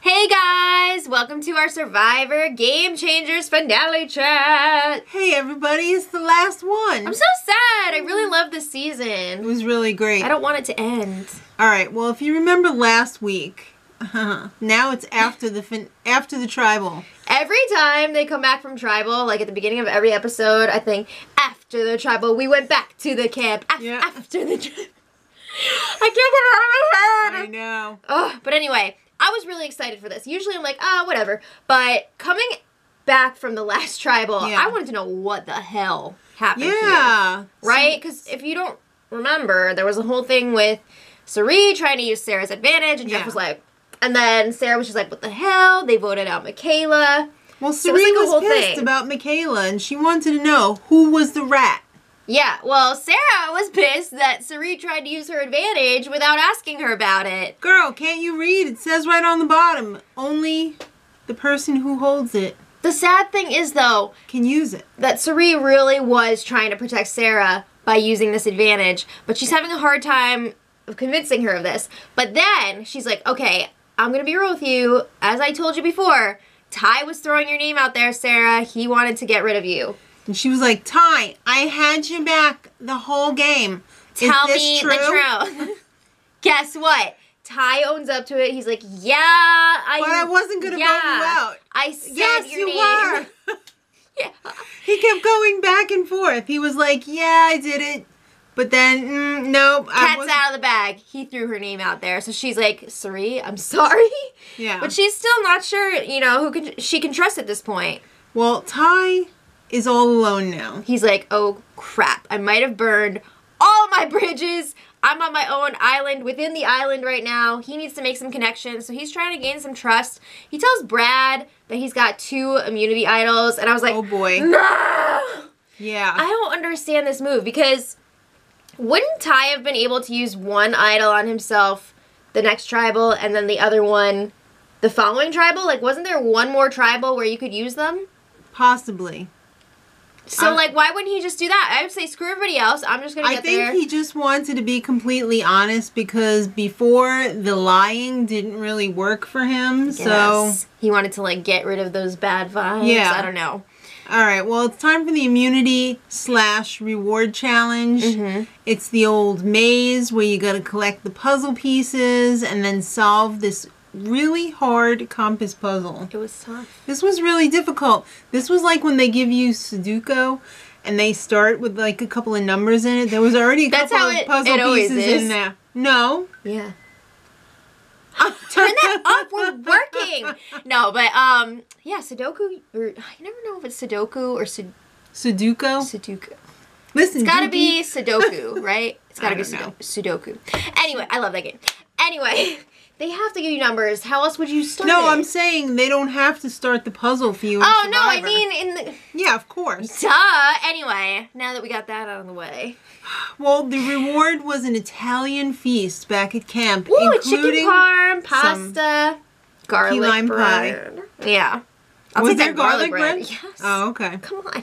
Hey guys! Welcome to our Survivor Game Changers finale chat! Hey everybody, it's the last one. I'm so sad! I really love this season. It was really great. I don't want it to end. Alright, well if you remember last week, now it's after the tribal. Every time they come back from tribal, like at the beginning of every episode, I think, after the tribal, we went back to the camp. After the tribal. I can't get it out of my head! I know. Ugh, but anyway, I was really excited for this. Usually I'm like, oh, whatever. But coming back from the last tribal, I wanted to know what the hell happened here. Right? Because if you don't remember, there was a whole thing with Cirie trying to use Sarah's advantage, and Jeff was like, and then Sarah was just like, what the hell? They voted out Michaela. Well, Cirie was pissed about Michaela, and she wanted to know who was the rat. Yeah, well, Sarah was pissed that Cirie tried to use her advantage without asking her about it. Girl, can't you read? It says right on the bottom, only the person who holds it. The sad thing is, though, can use it. That Cirie really was trying to protect Sarah by using this advantage, but she's having a hard time of convincing her of this. But then she's like, okay, I'm going to be real with you. As I told you before, Ty was throwing your name out there, Sarah. He wanted to get rid of you. And she was like, Ty, I had you back the whole game. Tell me the truth. Guess what? Ty owns up to it. He's like, yeah, But I wasn't going to vote you out. I said your name. Yes, you were. He kept going back and forth. He was like, yeah, I did it. But then, no. Cat's out of the bag. He threw her name out there. So she's like, Cirie, I'm sorry. Yeah. But she's still not sure, you know, she can trust at this point. Well, Ty is all alone now. He's like, oh crap, I might have burned all my bridges. I'm on my own island within the island right now. He needs to make some connections, so he's trying to gain some trust. He tells Brad that he's got 2 immunity idols, and I was like, oh boy. No! Yeah. I don't understand this move, because wouldn't Ty have been able to use one idol on himself the next tribal, and then the other one the following tribal? Like, wasn't there one more tribal where you could use them? Possibly. So, like, why wouldn't he just do that? I would say, screw everybody else. I'm just going to get there. I think he just wanted to be completely honest because before, the lying didn't really work for him. So he wanted to, like, get rid of those bad vibes. Yeah. I don't know. All right. Well, it's time for the immunity/reward challenge. It's the old maze where you got to collect the puzzle pieces and then solve this really hard compass puzzle. It was tough. This was really difficult. This was like when they give you Sudoku and they start with like a couple of numbers in it. There was already a couple of puzzle pieces in there. No. Yeah. Turn that off. We're working. No, but yeah, Sudoku. Or I never know if it's Sudoku or Sudoku. Sudoku. Listen, it's gotta be Sudoku, right? It's gotta be Sudoku. Anyway, I love that game. Anyway. They have to give you numbers. How else would you start No, it? I'm saying they don't have to start the puzzle for you. Oh, no, I mean in the... Yeah, of course. Duh. Anyway, now that we got that out of the way. Well, the reward was an Italian feast back at camp. Ooh, including chicken parm, pasta, garlic key lime bread. pie. Yeah. Was there garlic bread? Yes. Oh, okay. Come on.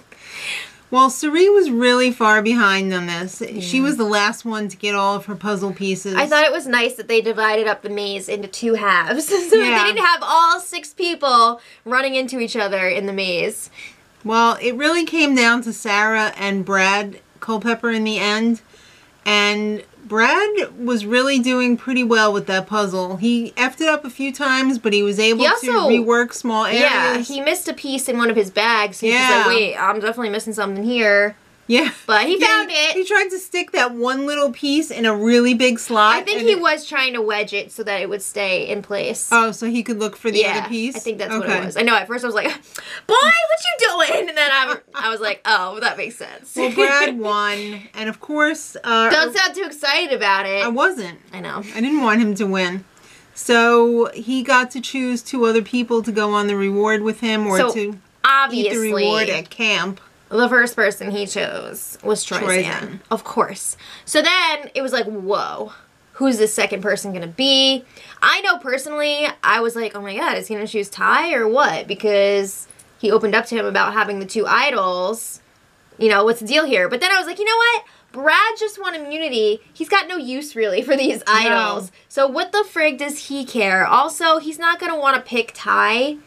Well, Cirie was really far behind on this. Yeah. She was the last one to get all of her puzzle pieces. I thought it was nice that they divided up the maze into 2 halves. So they didn't have all 6 people running into each other in the maze. Well, it really came down to Sarah and Brad Culpepper in the end. And Brad was really doing pretty well with that puzzle. He effed it up a few times, but he was able to rework small areas. Yeah, he missed a piece in one of his bags. So he's just like, wait, I'm definitely missing something here. Yeah. But he found it. He tried to stick that one little piece in a really big slot. I think he was trying to wedge it so that it would stay in place. Oh, so he could look for the other piece? I think that's what it was. I know, at first I was like, boy, what you doing? And then I was like, oh, that makes sense. Well, Brad won. And of course... don't sound too excited about it. I wasn't. I know. I didn't want him to win. So he got to choose 2 other people to go on the reward with him or to eat the reward at camp. The first person he chose was Troyzan. Of course. So then it was like, whoa, who's this second person going to be? I know personally, I was like, oh my god, is he going to choose Ty or what? Because he opened up to him about having the 2 idols, you know, what's the deal here? But then I was like, you know what? Brad just won immunity. He's got no use, really, for these idols. No. So what the frig does he care? Also, he's not going to want to pick Ty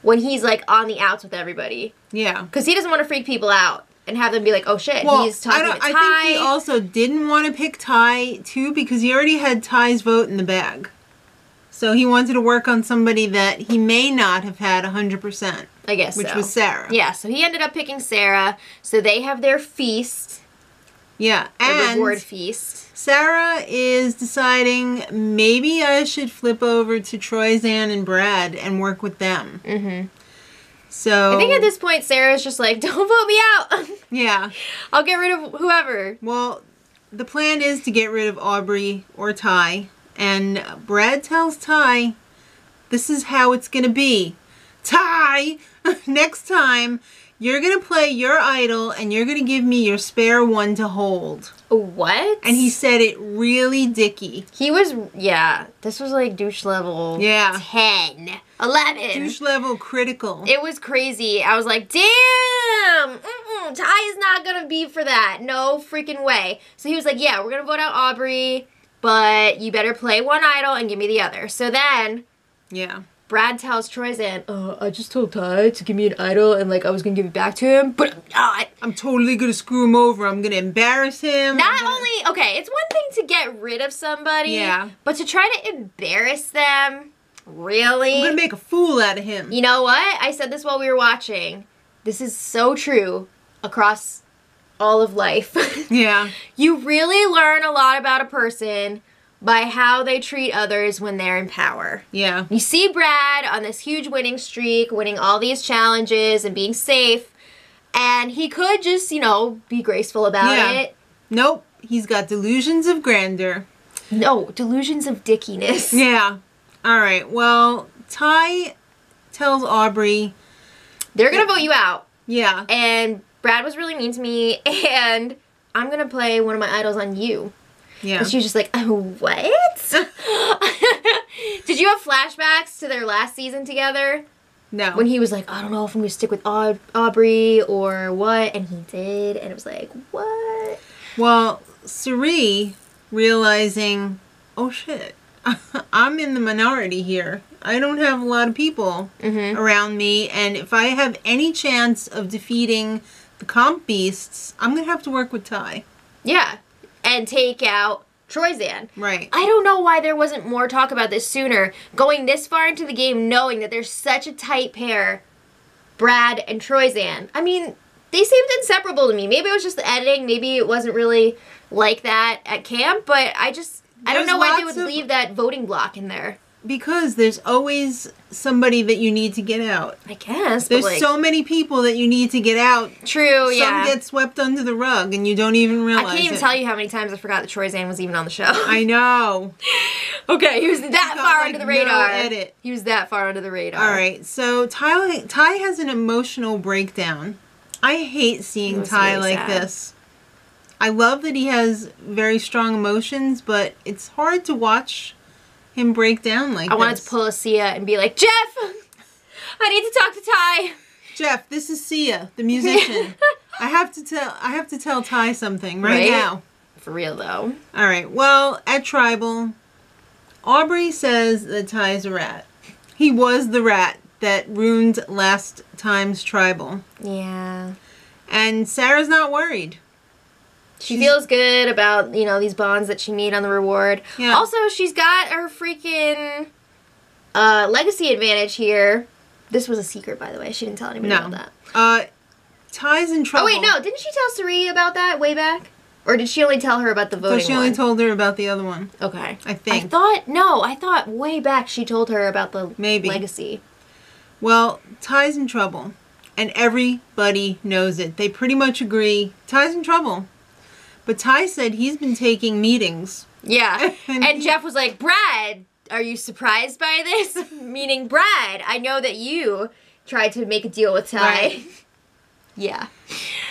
when he's, like, on the outs with everybody. Yeah. Because he doesn't want to freak people out and have them be like, oh, shit, well, he's talking to Ty. I think he also didn't want to pick Ty, too, because he already had Ty's vote in the bag. So he wanted to work on somebody that he may not have had 100%. I guess which was Sarah. Yeah, so he ended up picking Sarah. So they have their feast. Yeah, and reward feast. Sarah is deciding maybe I should flip over to Troyzan and Brad and work with them. Mm-hmm. So I think at this point Sarah's just like, don't vote me out. Yeah. I'll get rid of whoever. Well, the plan is to get rid of Aubrey or Ty. And Brad tells Ty, this is how it's going to be. Ty, next time, you're going to play your idol and you're going to give me your spare one to hold. What? And he said it really dicky. He was, yeah, this was like douche level 10, 11. Douche level critical. It was crazy. I was like, damn, Ty is not going to be for that. No freaking way. So he was like, yeah, we're going to vote out Aubrey, but you better play one idol and give me the other. So then, yeah, Brad tells Troyzan, I just told Ty to give me an idol and like I was going to give it back to him, but I'm not. I'm totally going to screw him over. I'm going to embarrass him. Okay, it's one thing to get rid of somebody, yeah, but to try to embarrass them, really? I'm going to make a fool out of him. You know what? I said this while we were watching. This is so true across all of life. Yeah. You really learn a lot about a person by how they treat others when they're in power. Yeah. You see Brad on this huge winning streak, winning all these challenges and being safe, and he could just, you know, be graceful about it. Nope. He's got delusions of grandeur. No, delusions of dickiness. Yeah. All right. Well, Ty tells Aubrey, they're going to vote you out. Yeah. And Brad was really mean to me, and I'm going to play one of my idols on you. Yeah. And she was just like, oh, what? Did you have flashbacks to their last season together? No. When he was like, I don't know if I'm going to stick with Aubrey or what, and he did, and it was like, what? Well, Suri, realizing, oh shit, I'm in the minority here. I don't have a lot of people around me, and if I have any chance of defeating the comp beasts, I'm going to have to work with Ty. Yeah, and take out Troyzan. Right. I don't know why there wasn't more talk about this sooner. Going this far into the game, knowing that there's such a tight pair, Brad and Troyzan. I mean, they seemed inseparable to me. Maybe it was just the editing. Maybe it wasn't really like that at camp, but I don't know why they would leave that voting block in there. Because there's always somebody that you need to get out. I guess. There's so many people that you need to get out. True, yeah. Some get swept under the rug and you don't even realize I can't even tell you how many times I forgot that Troyzan was even on the show. I know. Okay, he was that far under the radar. No edit. He was that far under the radar. All right, so Ty has an emotional breakdown. I hate seeing Ty really like sad. this. I love that he has very strong emotions, but it's hard to watch him break down like this. I wanted to pull a Sia and be like, Jeff, I need to talk to Ty. Jeff, this is Sia, the musician. I have to tell Ty something right now. For real though. All right. Well, at Tribal, Aubrey says that Ty's a rat. He was the rat that ruined last time's Tribal. Yeah. And Sarah's not worried. She feels good about, you know, these bonds that she made on the reward. Yeah. Also, she's got her freaking legacy advantage here. This was a secret, by the way. She didn't tell anybody about that. Ty's in trouble. Oh, wait, no. Didn't she tell Suri about that way back? Or did she only tell her about the voting one? So she only told her about the other one. Okay. I think. I thought way back she told her about the legacy. Well, Ty's in trouble. And everybody knows it. They pretty much agree. Ty's in trouble. But Ty said he's been taking meetings. Yeah. And Jeff was like, Brad, are you surprised by this? Meaning, Brad, I know that you tried to make a deal with Ty. Right. Yeah.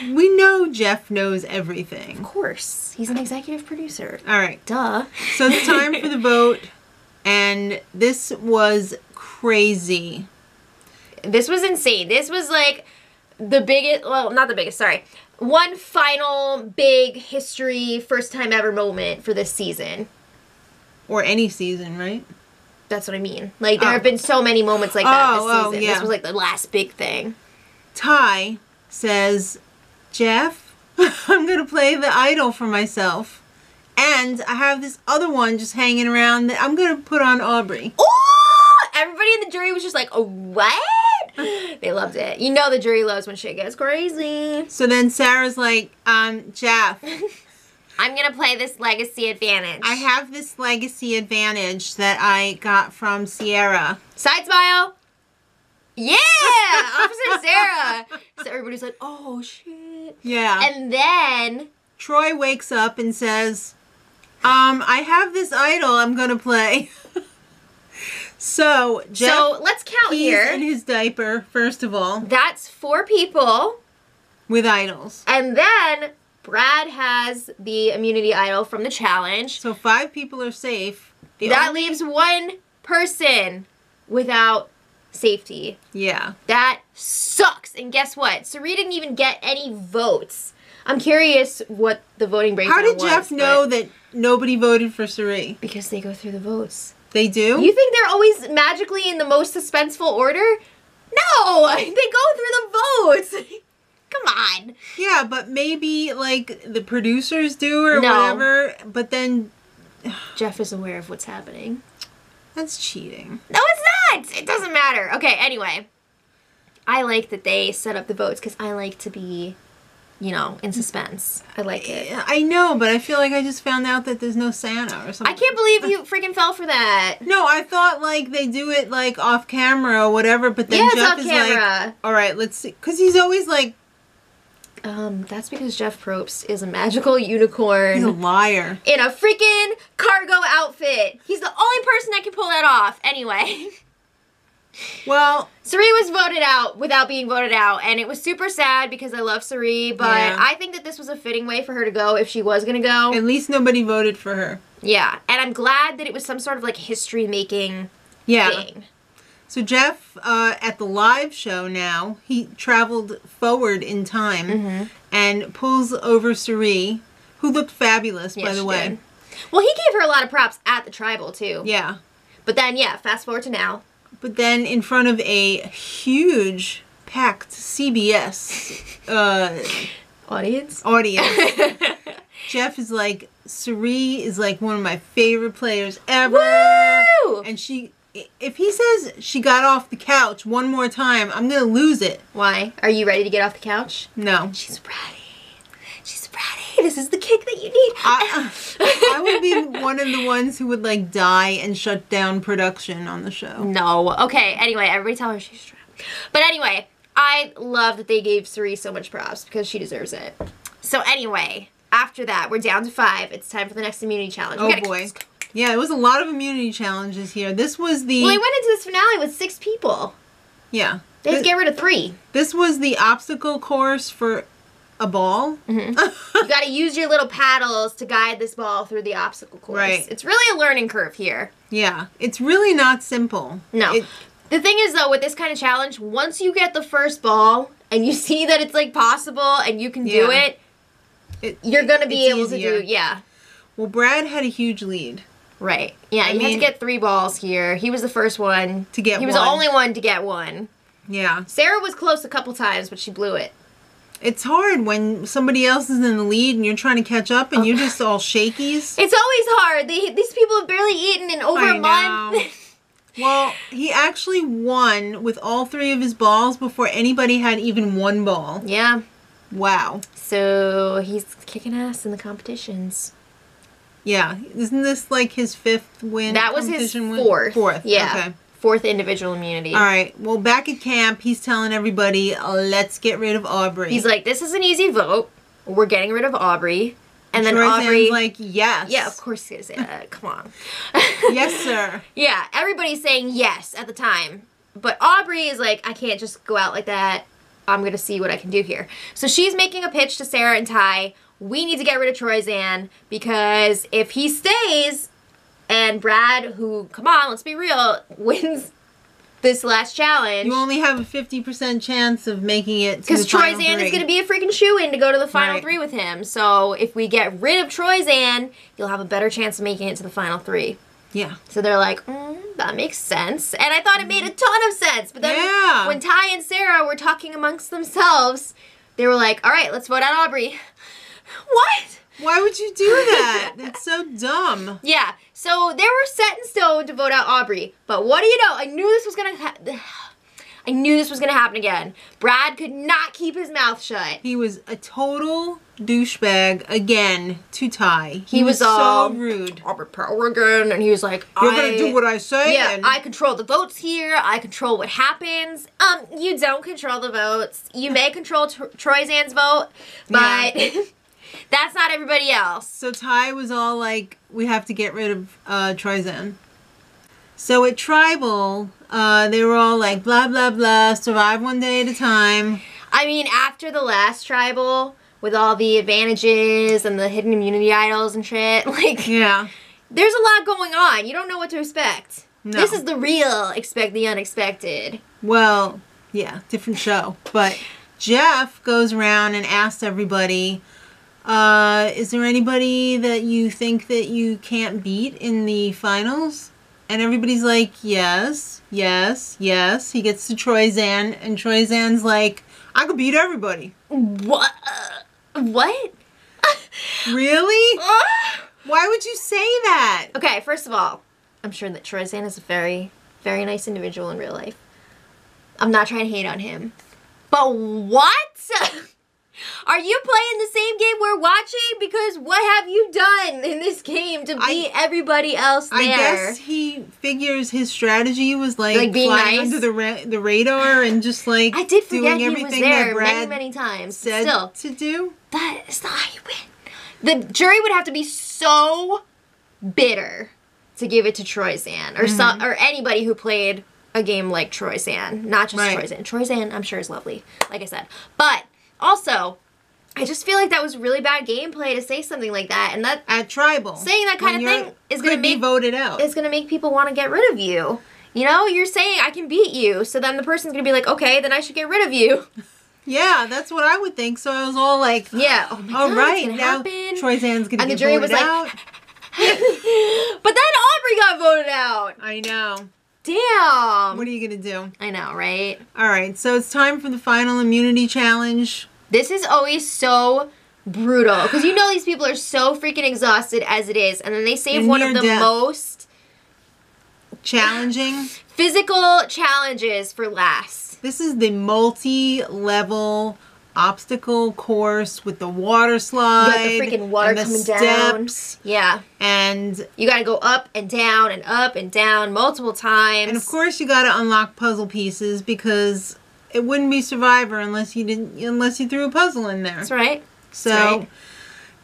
We know Jeff knows everything. Of course. He's an executive producer. All right. Duh. So it's time for the vote. And this was crazy. This was insane. This was like the biggest, well, not the biggest, sorry. one final big history, first time ever moment for this season. Or any season, right? That's what I mean. Like, there have been so many moments like that this season. Yeah. This was like the last big thing. Ty says, Jeff, I'm going to play the idol for myself. And I have this other one just hanging around that I'm going to put on Aubrey. Oh! Everybody in the jury was just like, oh, what? They loved it. You know the jury loves when shit gets crazy. So then Sarah's like, Jeff. I'm going to play this legacy advantage. I have this legacy advantage that I got from Sierra. Side smile. Yeah! Officer Sarah. So everybody's like, oh, shit. Yeah. And then Troy wakes up and says, I have this idol I'm going to play. So, Jeff, so let's count here. He's in his diaper, first of all. That's 4 people. With idols. And then Brad has the immunity idol from the challenge. So 5 people are safe. That leaves 1 person without safety. Yeah. That sucks. And guess what? Sari didn't even get any votes. I'm curious what the voting breakdown was. How did Jeff know that nobody voted for Sari? Because they go through the votes. They do? You think they're always magically in the most suspenseful order? No! They go through the votes! Come on! Yeah, but maybe, like, the producers do or whatever, but then... Jeff is aware of what's happening. That's cheating. No, it's not! It doesn't matter. Okay, anyway. I like that they set up the votes because I like to be, you know, in suspense. I like it. I know, but I feel like I just found out that there's no Santa or something. I can't believe you freaking fell for that. No, I thought, like, they do it, like, off camera or whatever, but then Jeff is like, all right, let's see. Because he's always like... That's because Jeff Probst is a magical unicorn. He's a liar. In a freaking cargo outfit. He's the only person that can pull that off. Anyway. Well, Sari was voted out without being voted out, and it was super sad because I love Sari, but I think that this was a fitting way for her to go if she was going to go. At least nobody voted for her. Yeah, and I'm glad that it was some sort of, like, history-making thing. So Jeff, at the live show now, he traveled forward in time and pulls over Sari, who looked fabulous, by the way. Did. Well, he gave her a lot of props at the tribal, too. Yeah. But then, fast forward to now. But then in front of a huge, packed CBS audience, Jeff is like, Sari is like one of my favorite players ever. Woo! And if he says she got off the couch one more time, I'm going to lose it. Why? Are you ready to get off the couch? No. She's ready. She's ready. This is the kick that you need. I would be one of the ones who would, like, die and shut down production on the show. No. Okay, anyway, everybody tell her she's ready. But anyway, I love that they gave Sari so much props because she deserves it. So anyway, after that, we're down to 5. It's time for the next immunity challenge. Oh, boy. Yeah, it was a lot of immunity challenges here. This was the... Well, they went into this finale with 6 people. Yeah. They had to get rid of 3. This was the obstacle course for a ball. You got to use your little paddles to guide this ball through the obstacle course. Right. It's really a learning curve here. Yeah. It's really not simple. No. The thing is, though, with this kind of challenge, once you get the first ball and you see that it's, like, possible and you can do it, you're going to be able to do... Yeah. Well, Brad had a huge lead. Right. Yeah, you had to get 3 balls here. He was the first one to get one. He was the only one to get one. Yeah. Sarah was close a couple times, but she blew it. It's hard when somebody else is in the lead and you're trying to catch up and you're just all shakies. It's always hard. These people have barely eaten in over a month. Well, he actually won with all 3 of his balls before anybody had even 1 ball. Yeah. Wow. So he's kicking ass in the competitions. Yeah. Isn't this like his 5th win? That was his 4th. 4th. Yeah. Okay. 4th individual immunity. All right. Well, back at camp, he's telling everybody, let's get rid of Aubrey. He's like, this is an easy vote. We're getting rid of Aubrey. And then Troy Aubrey... like, yes. Yeah, of course he's going to say that. Come on. Yes, sir. Yeah, everybody's saying yes at the time. But Aubrey is like, I can't just go out like that. I'm going to see what I can do here. So she's making a pitch to Sarah and Ty. We need to get rid of Troyzan because if he stays and Brad, who, come on, let's be real, wins this last challenge. You only have a 50% chance of making it to the because final Troyzan three. is going to be a freaking shoo-in to go to the final three with him. So if we get rid of Troyzan, you'll have a better chance of making it to the final three. Yeah. So they're like, that makes sense. And I thought it made a ton of sense. But then when Ty and Sarah were talking amongst themselves, they were like, all right, let's vote out Aubrey. What? Why would you do that? That's so dumb. Yeah. So they were set in stone to vote out Aubrey. But what do you know? I knew this was going to happen again. Brad could not keep his mouth shut. He was a total douchebag again to Ty. He was so rude. Again, and he was like, "You're gonna do what I say." Yeah, I control the votes here. I control what happens. You don't control the votes. You may control Troyzan's vote, but that's not everybody else. So Ty was all like, "We have to get rid of Troyzan." So at Tribal, they were all like, "Blah blah blah. Survive one day at a time." I mean, after the last Tribal, with all the advantages and the hidden immunity idols and shit, like, there's a lot going on. You don't know what to expect. No. This is the real expect the unexpected. Well, yeah, different show. But Jeff goes around and asks everybody, is there anybody that you think that you can't beat in the finals? And everybody's like, yes, yes, yes. He gets to Troyzan, and Troyzan's like, I could beat everybody. What? What? Really? Why would you say that? Okay, first of all, I'm sure that Troyzan is a very, very nice individual in real life. I'm not trying to hate on him. But what? Are you playing the same game we're watching? Because what have you done in this game to beat everybody else there? I guess he figures his strategy was like being flying nice under the radar and just like I did forget doing everything he was there that Brad many times. said to do. That is not how you win. The jury would have to be so bitter to give it to Troyzan or or anybody who played a game like Troyzan, not just Troyzan. Troyzan, I'm sure, is lovely, like I said, but. Also, I just feel like that was really bad gameplay to say something like that, and that at Tribal saying that kind of thing is going to be voted out. It's going to make people want to get rid of you. You know, you're saying I can beat you, so then the person's going to be like, okay, then I should get rid of you. Yeah, that's what I would think. So I was all like, yeah, oh my God, right, it's now Troyzan's going to get voted out. But then Aubrey got voted out. I know. Damn. What are you going to do? I know, right? All right, so it's time for the final immunity challenge. This is always so brutal because you know these people are so freaking exhausted as it is, and then they save one of the most challenging physical challenges for last. This is the multi-level obstacle course with the water slide. You got the freaking water coming steps, down. Yeah. And you got to go up and down multiple times. And of course you got to unlock puzzle pieces because it wouldn't be Survivor unless you threw a puzzle in there. That's right. So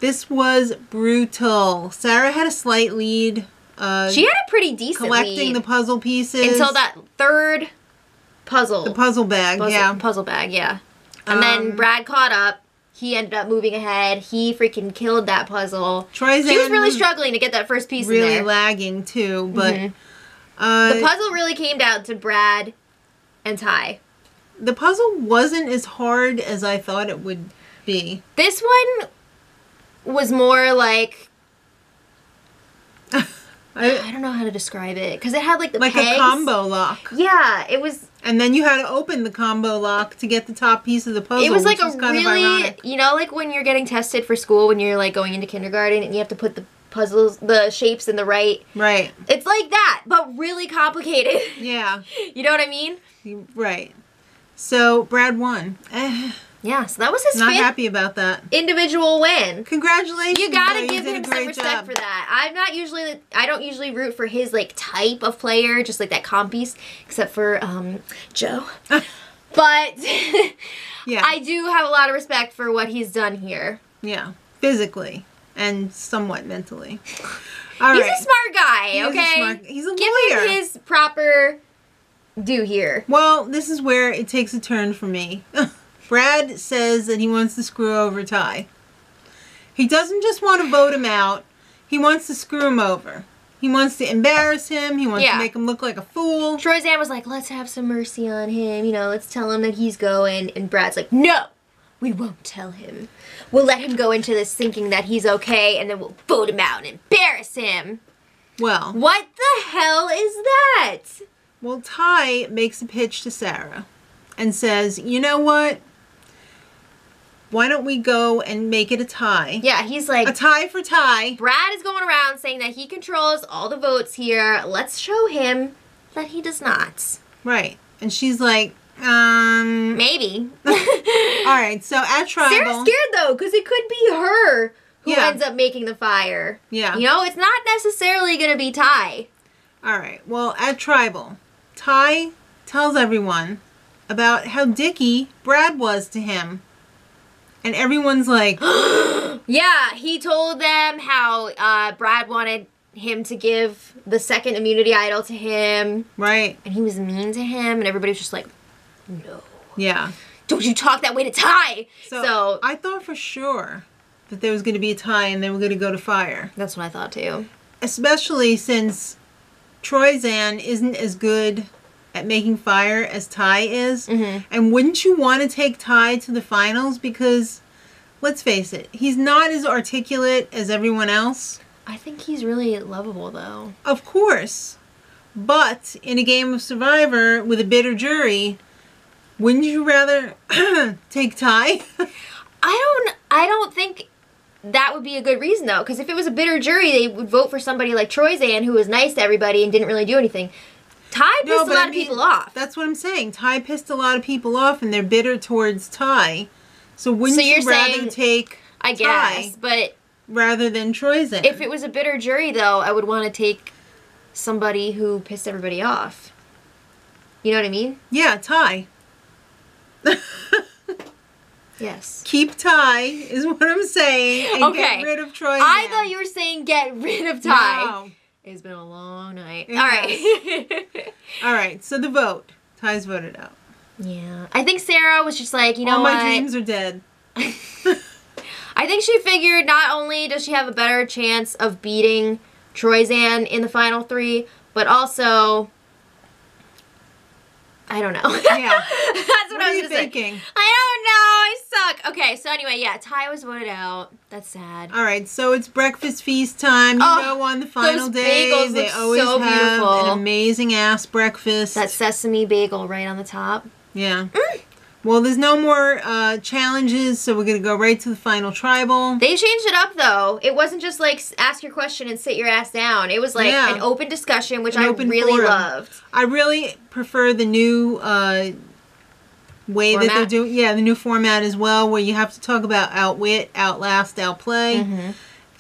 this was brutal. Sarah had a slight lead. She had a pretty decent collecting the puzzle pieces until that third puzzle. The puzzle bag, puzzle bag, yeah. And then Brad caught up. He ended up moving ahead. He freaking killed that puzzle. Troyzan she was really struggling to get that first piece in there. Really lagging too, but the puzzle really came down to Brad and Ty. The puzzle wasn't as hard as I thought it would be. This one was more like I don't know how to describe it because it had like the pegs. A combo lock. Yeah, it was. And then you had to open the combo lock to get the top piece of the puzzle. It was like a really, you know, like when you're getting tested for school when you're like going into kindergarten and you have to put the puzzles, the shapes in the right. Right. It's like that, but really complicated. Yeah. You know what I mean? Right. So Brad won. Yeah, so that was his not happy about that individual win. Congratulations! You gotta give him some respect for that. I don't usually root for his like type of player, just like that comp piece, except for Joe. But yeah, I do have a lot of respect for what he's done here. Yeah, physically and somewhat mentally. He's a smart guy. Okay, He's a lawyer. Give him his proper due here. Well, this is where it takes a turn for me. Brad says that he wants to screw over Ty. He doesn't just want to vote him out. He wants to screw him over. He wants to embarrass him. He wants to make him look like a fool. Troyzan was like, let's have some mercy on him. You know, let's tell him that he's going. And Brad's like, no, we won't tell him. We'll let him go into this thinking that he's okay, and then we'll vote him out and embarrass him. Well. What the hell is that? Well, Ty makes a pitch to Sarah and says, you know what? Why don't we go and make it a tie? Yeah, he's like... A tie for Ty. Brad is going around saying that he controls all the votes here. Let's show him that he does not. Right. And she's like, Maybe. All right, so at Tribal... Sarah's scared, though, because it could be her who ends up making the fire. Yeah. You know, it's not necessarily going to be Ty. All right, well, at Tribal, Ty tells everyone about how dicky Brad was to him. And everyone's like... Yeah, he told them how Brad wanted him to give the second immunity idol to him. Right. And he was mean to him, and everybody was just like, no. Yeah. Don't you talk that way to Ty! So I thought for sure that there was going to be a tie and they were going to go to fire. That's what I thought, too. Especially since Troyzan isn't as good at making fire as Ty is. Mm-hmm. And wouldn't you want to take Ty to the finals? Because, let's face it, he's not as articulate as everyone else. I think he's really lovable, though. Of course. But in a game of Survivor with a bitter jury, wouldn't you rather take Ty? I don't think that would be a good reason, though. Because if it was a bitter jury, they would vote for somebody like Troyzan, who was nice to everybody and didn't really do anything. Ty pissed a lot of people off. That's what I'm saying. Ty pissed a lot of people off, and they're bitter towards Ty. So wouldn't you rather take Ty, but rather than Troyzan? If it was a bitter jury, though, I would want to take somebody who pissed everybody off. You know what I mean? Yeah, Ty. Yes. Keep Ty is what I'm saying, and get rid of Troyzan. I thought you were saying get rid of Ty. No. It's been a long night. Yes. All right. All right, so the vote. Ty's voted out. Yeah. I think Sarah was just like, you know what? All my dreams are dead. I think she figured not only does she have a better chance of beating Troyzan in the final 3, but also... I don't know. Yeah. That's what I was thinking? I don't know. I suck. Okay, so anyway, yeah, Ty was voted out. That's sad. All right, so it's breakfast feast time. You know, on the final day, they always have an amazing ass breakfast. That sesame bagel right on the top. Yeah. Well, there's no more challenges, so we're going to go right to the final tribal. They changed it up, though. It wasn't just, like, ask your question and sit your ass down. It was, like, an open discussion, which I really loved. I really prefer the new way that they're doing. Yeah, the new format as well, where you have to talk about outwit, outlast, outplay. Mm-hmm.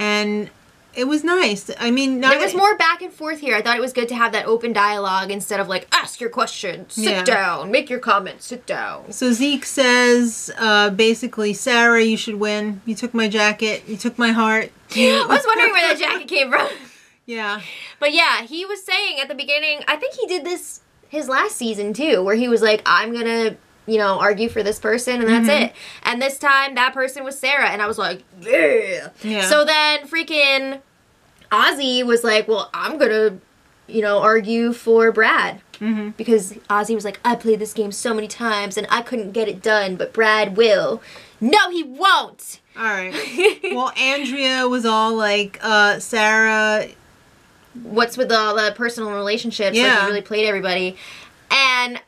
And it was nice. I mean, there was more back and forth here. I thought it was good to have that open dialogue instead of like, ask your question, sit down, make your comment, sit down. So Zeke says, basically, Sarah, you should win. You took my jacket. You took my heart. I was wondering where that jacket came from. Yeah. But yeah, he was saying at the beginning, I think he did this his last season too, where he was like, I'm going to, you know, argue for this person, and that's it. And this time, that person was Sarah, and I was like, yeah. So then freaking Ozzy was like, well, I'm going to, you know, argue for Brad. Because Ozzy was like, I played this game so many times, and I couldn't get it done, but Brad will. No, he won't! All right. Well, Andrea was all like, Sarah... What's with all the personal relationships? Yeah. Like, you really played everybody. And...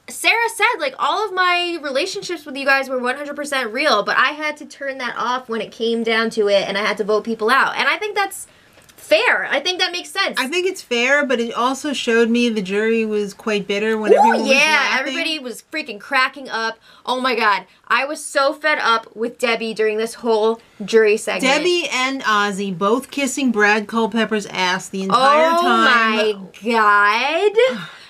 Sarah said, like, all of my relationships with you guys were 100% real, but I had to turn that off when it came down to it, and I had to vote people out. And I think that's fair. I think that makes sense. I think it's fair, but it also showed me the jury was quite bitter when everyone was laughing. Everybody was freaking cracking up. Oh my god. I was so fed up with Debbie during this whole jury segment. Debbie and Ozzy both kissing Brad Culpepper's ass the entire time. Oh my god.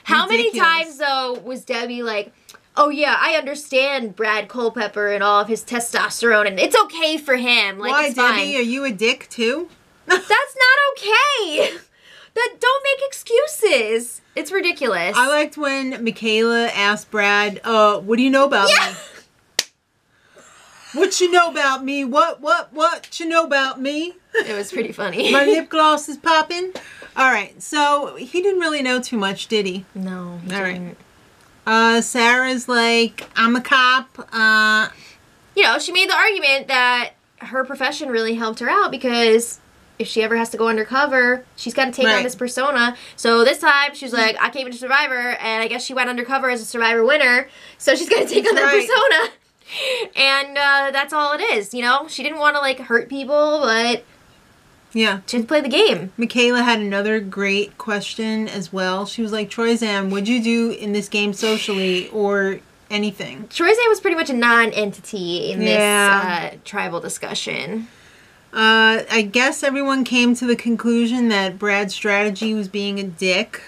How many times, though, was Debbie like, oh, yeah, I understand Brad Culpepper and all of his testosterone, and it's okay for him. Like, why, it's Debbie? fine. Are you a dick, too? That's not okay. Don't make excuses. It's ridiculous. I liked when Michaela asked Brad, what do you know about me? What you know about me? What you know about me? It was pretty funny. My lip gloss is popping. All right, so he didn't really know too much, did he? No, he All didn't. Right. Sarah's like, I'm a cop. You know, she made the argument that her profession really helped her out because if she ever has to go undercover, she's got to take on this persona. So this time, she's like, I came into Survivor, and I guess she went undercover as a Survivor winner, so she's got to take on that persona. And that's all it is, you know? She didn't want to, like, hurt people, but yeah, she had to play the game. Michaela had another great question as well. She was like, Troyzan, what'd you do in this game socially or anything? Troyzan was pretty much a non-entity in this tribal discussion. I guess everyone came to the conclusion that Brad's strategy was being a dick.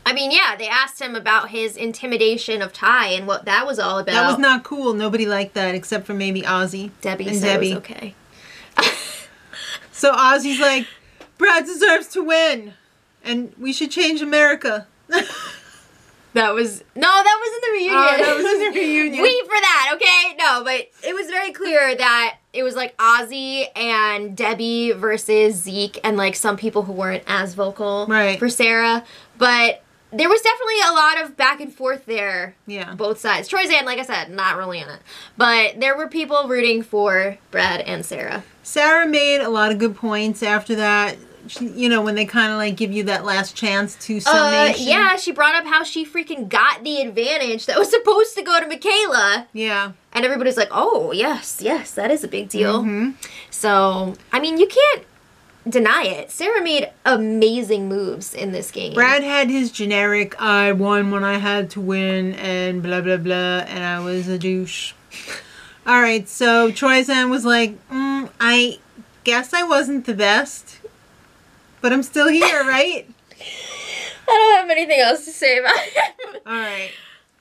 I mean, yeah, they asked him about his intimidation of Ty and what that was all about. That was not cool. Nobody liked that except for maybe Ozzy. Debbie said it was okay. So Ozzy's like, Brad deserves to win, and we should change America. That was in the reunion. Oh, that was in the reunion. Wait for that, okay? No, but it was very clear that it was like Ozzy and Debbie versus Zeke and like some people who weren't as vocal for Sarah. But there was definitely a lot of back and forth there. Yeah. Both sides. Troyzan, like I said, not really in it. But there were people rooting for Brad and Sarah. Sarah made a lot of good points after that. She, you know, when they kind of like give you that last chance to summation. Yeah, she brought up how she freaking got the advantage that was supposed to go to Michaela. Yeah. And everybody's like, oh, yes, that is a big deal. Mm-hmm. So, I mean, you can't deny it. Sarah made amazing moves in this game. Brad had his generic, I won when I had to win, and blah, blah, blah, and I was a douche. All right, so Troyzan was like, I guess I wasn't the best, but I'm still here, right? I don't have anything else to say about it. All right.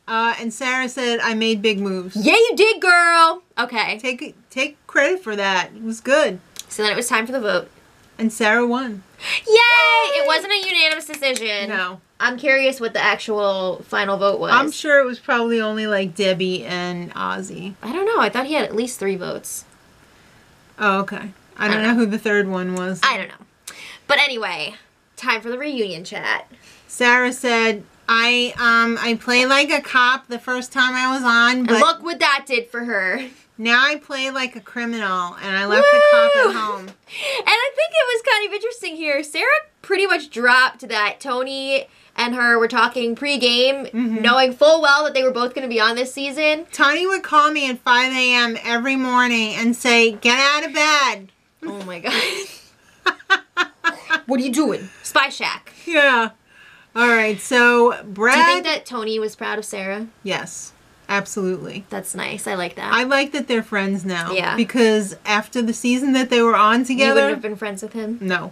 And Sarah said, I made big moves. Yeah, you did, girl. Okay. Take credit for that. It was good. So then it was time for the vote. And Sarah won. Yay! It wasn't a unanimous decision. No. I'm curious what the actual final vote was. I'm sure it was probably only like Debbie and Ozzy. I don't know. I thought he had at least 3 votes. Oh, okay. I don't know who the third one was. I don't know. But anyway, time for the reunion chat. Sarah said, I play like a cop the first time I was on, but and look what that did for her. Now I play like a criminal, and I left the cop at home. And I think it was kind of interesting here. Sarah pretty much dropped that Tony and her were talking pre-game, knowing full well that they were both going to be on this season. Tony would call me at 5 a.m. every morning and say, get out of bed. Oh my God. What are you doing? Spy Shack. Yeah. All right, so Brad... Do you think that Tony was proud of Sarah? Yes, absolutely. That's nice. I like that. I like that they're friends now. Yeah. Because after the season that they were on together... You wouldn't have been friends with him? No.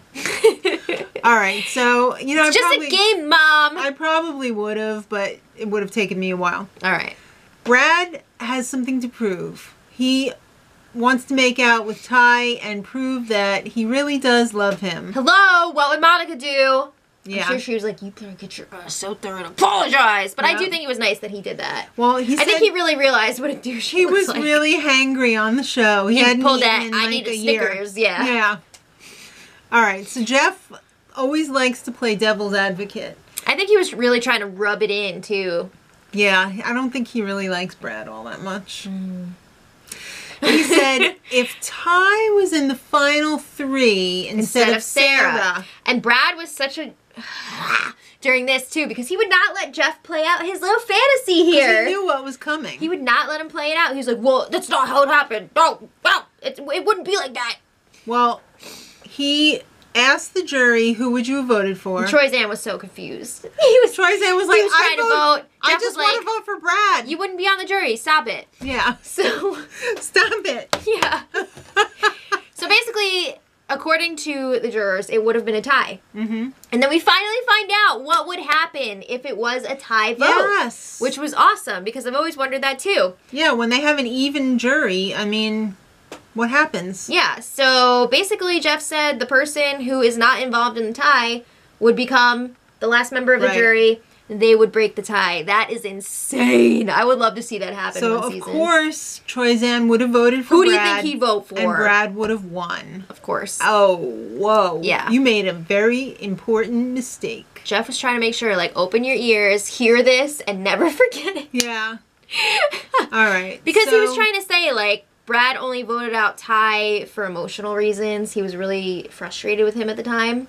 All right, so, you know... It's just a game, Mom! I probably would have, but it would have taken me a while. All right. Brad has something to prove. He wants to make out with Ty and prove that he really does love him. Hello? What would Monica do? Yeah. I'm sure she was like, you better get your ass out there and apologize. But I do think it was nice that he did that. Well, I think he really realized what a douche he was like. Really hangry on the show. He hadn't pulled eaten that, in I like need a year. Snickers, yeah. Yeah. All right, so Jeff always likes to play devil's advocate. I think he was really trying to rub it in, too. Yeah, I don't think he really likes Brad all that much. He said, if Ty was in the final 3 instead of Sarah. And Brad was such a... during this, too, because he would not let Jeff play out his little fantasy here. He knew what was coming. He would not let him play it out. He was like, well, that's not how it happened. No, it wouldn't be like that. Well, he asked the jury, who would you have voted for? Troyzan was so confused. Troyzan was like, he was trying to vote. I just want to vote for Brad. You wouldn't be on the jury. Stop it. Yeah. So. Stop it. Yeah. So basically, according to the jurors, it would have been a tie. And then we finally find out what would happen if it was a tie vote. Yes. Which was awesome, because I've always wondered that too. Yeah, when they have an even jury, I mean... What happens? Yeah, so basically Jeff said the person who is not involved in the tie would become the last member of the jury. they would break the tie. That is insane. I would love to see that happen so, one season. So, of course, Troyzan would have voted for Who Brad. do you think he'd vote for? And Brad would have won. Of course. Oh, whoa. Yeah. You made a very important mistake. Jeff was trying to make sure, like, open your ears, hear this, and never forget it. Yeah. All right. Because he was trying to say, like, Brad only voted out Ty for emotional reasons. He was really frustrated with him at the time.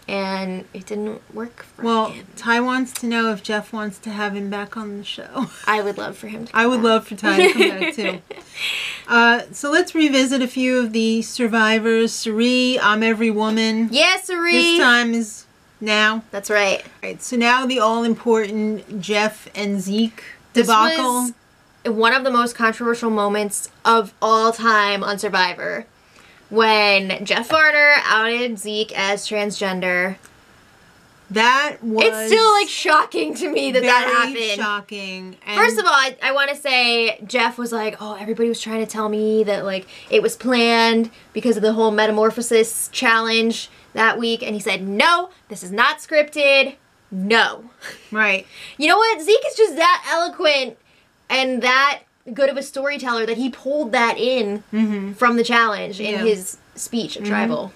And it didn't work for him. Well, Ty wants to know if Jeff wants to have him back on the show. I would love for him to come I would back. love for Ty to come back, too. So let's revisit a few of the survivors. Sari, I'm Every Woman. Yes, Sari. This time is now. That's right. All right, so now the all-important Jeff and Zeke debacle. This was one of the most controversial moments of all time on Survivor. When Jeff Varner outed Zeke as transgender. That was... It's still, like, shocking to me that happened. Very shocking. And first of all, I want to say Jeff was like, oh, everybody was trying to tell me that, like, it was planned because of the whole metamorphosis challenge that week. And he said, no, this is not scripted. No. Right. You know what? Zeke is just that eloquent and that good of a storyteller that he pulled that in from the challenge in his speech at Tribal.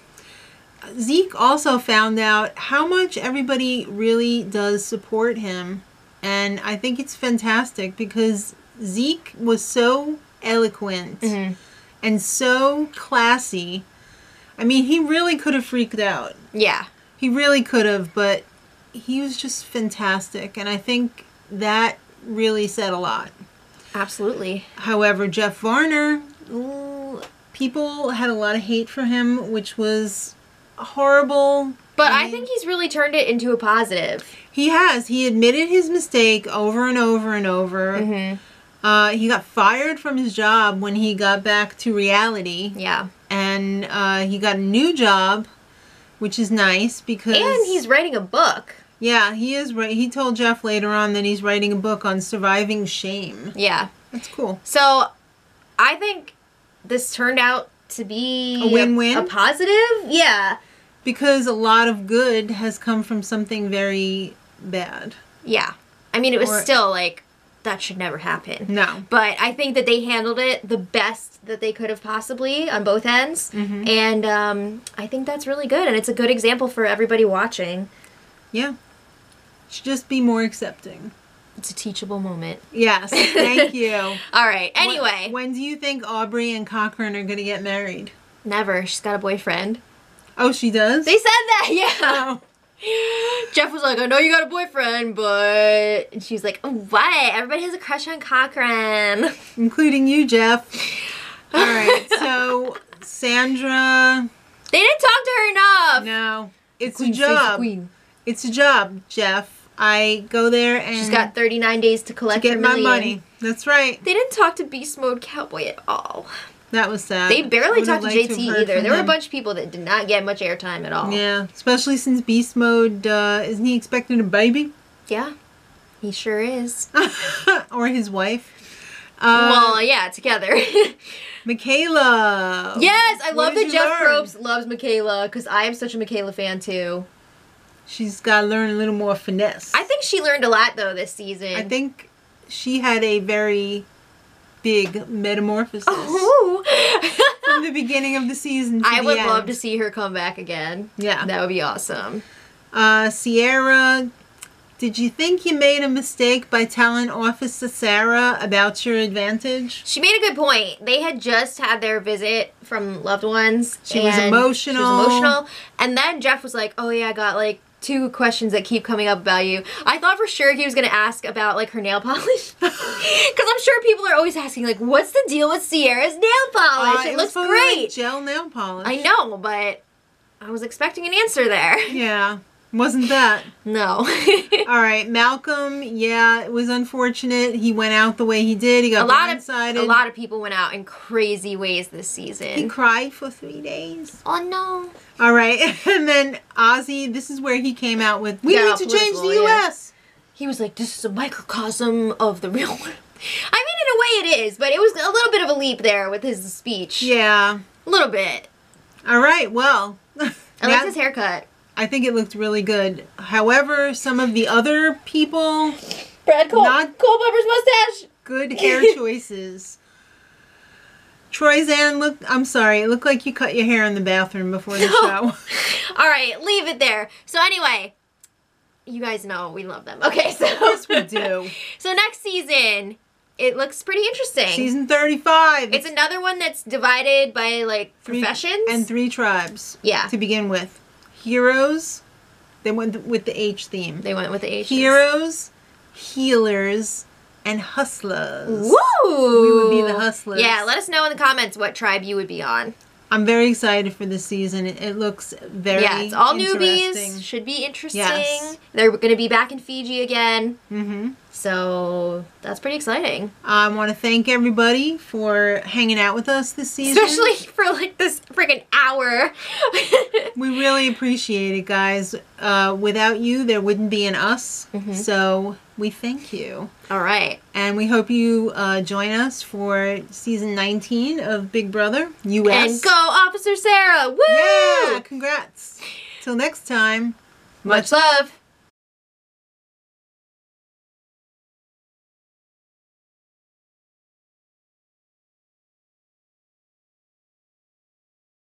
Zeke also found out how much everybody really does support him. And I think it's fantastic because Zeke was so eloquent and so classy. I mean, he really could have freaked out. Yeah. He really could have, but he was just fantastic. And I think that really said a lot. Absolutely. However, Jeff Varner, people had a lot of hate for him, which was horrible. But I think he's really turned it into a positive. He has. He admitted his mistake over and over and over. He got fired from his job when he got back to reality. Yeah. And he got a new job, which is nice because... And he's writing a book. Yeah, he is right. He told Jeff later on that he's writing a book on surviving shame. Yeah. That's cool. So, I think this turned out to be a win-win. A positive? Yeah. Because a lot of good has come from something very bad. Yeah. I mean, it was still like, that should never happen. No. But I think that they handled it the best that they could have possibly on both ends. And I think that's really good. And it's a good example for everybody watching. Yeah. Should just be more accepting. It's a teachable moment. Yes. Thank you. All right. Anyway. When do you think Aubrey and Cochran are going to get married? Never. She's got a boyfriend. Oh, she does? They said that, yeah. Oh. Jeff was like, I know you got a boyfriend, but... And she's like, oh, what? Everybody has a crush on Cochran. Including you, Jeff. All right. So, Sandra... They didn't talk to her enough. No. It's Queen a job. Queen. It's a job, Jeff. I go there and... She's got 39 days to collect to get her my million. money. That's right. They didn't talk to Beast Mode Cowboy at all. That was sad. They barely talked to JT either. There were a bunch. bunch of people that did not get much airtime at all. Yeah, especially since Beast Mode, isn't he expecting a baby? Yeah, he sure is. Or his wife. Well, yeah, together. Michaela. Yes, I love that you Jeff learn? Probst loves Michaela because I am such a Michaela fan too. She's got to learn a little more finesse. I think she learned a lot though this season. I think she had a very big metamorphosis from the beginning of the season to I the would end. love to see her come back again. Yeah. That would be awesome. Sierra, did you think you made a mistake by telling Officer Sarah about your advantage? She made a good point. They had just had their visit from loved ones. She was emotional. She was emotional. And then Jeff was like, oh yeah, I got like 2 questions that keep coming up about you. I thought for sure he was going to ask about like her nail polish. Because I'm sure people are always asking like, what's the deal with Sierra's nail polish? It looks great. Like gel nail polish. I know, but I was expecting an answer there. Yeah. Wasn't that? No. All right, Malcolm, yeah, it was unfortunate. He went out the way he did. He got blindsided. A lot of people went out in crazy ways this season. He cried for 3 days. Oh, no. All right, and then Ozzy, this is where he came out with, we need to change the U.S. He was like, this is a microcosm of the real world. I mean, in a way it is, but it was a little bit of a leap there with his speech. Yeah. A little bit. All right, well. I liked his haircut. I think it looked really good. However, some of the other people... Brad Culpepper's mustache! Good hair choices. Troyzanne, I'm sorry. It looked like you cut your hair in the bathroom before the show. All right, leave it there. So anyway, you guys know we love them. Okay, so... Of course we do. So next season... It looks pretty interesting. Season 35. It's another one that's divided by, like, professions. And 3 tribes. Yeah. To begin with. Heroes. They went with the H theme. They went with the H. Heroes, healers, and hustlers. Woo! We would be the hustlers. Yeah, let us know in the comments what tribe you would be on. I'm very excited for this season. It looks very it's all newbies. Should be interesting. Yes. They're going to be back in Fiji again. Mm-hmm. So that's pretty exciting. I want to thank everybody for hanging out with us this season. Especially for like this freaking hour. We really appreciate it, guys. Without you, there wouldn't be an us. Mm-hmm. So we thank you. All right. And we hope you join us for season 19 of Big Brother US. And go Officer Sarah. Woo! Yeah, congrats. Till next time. Much love.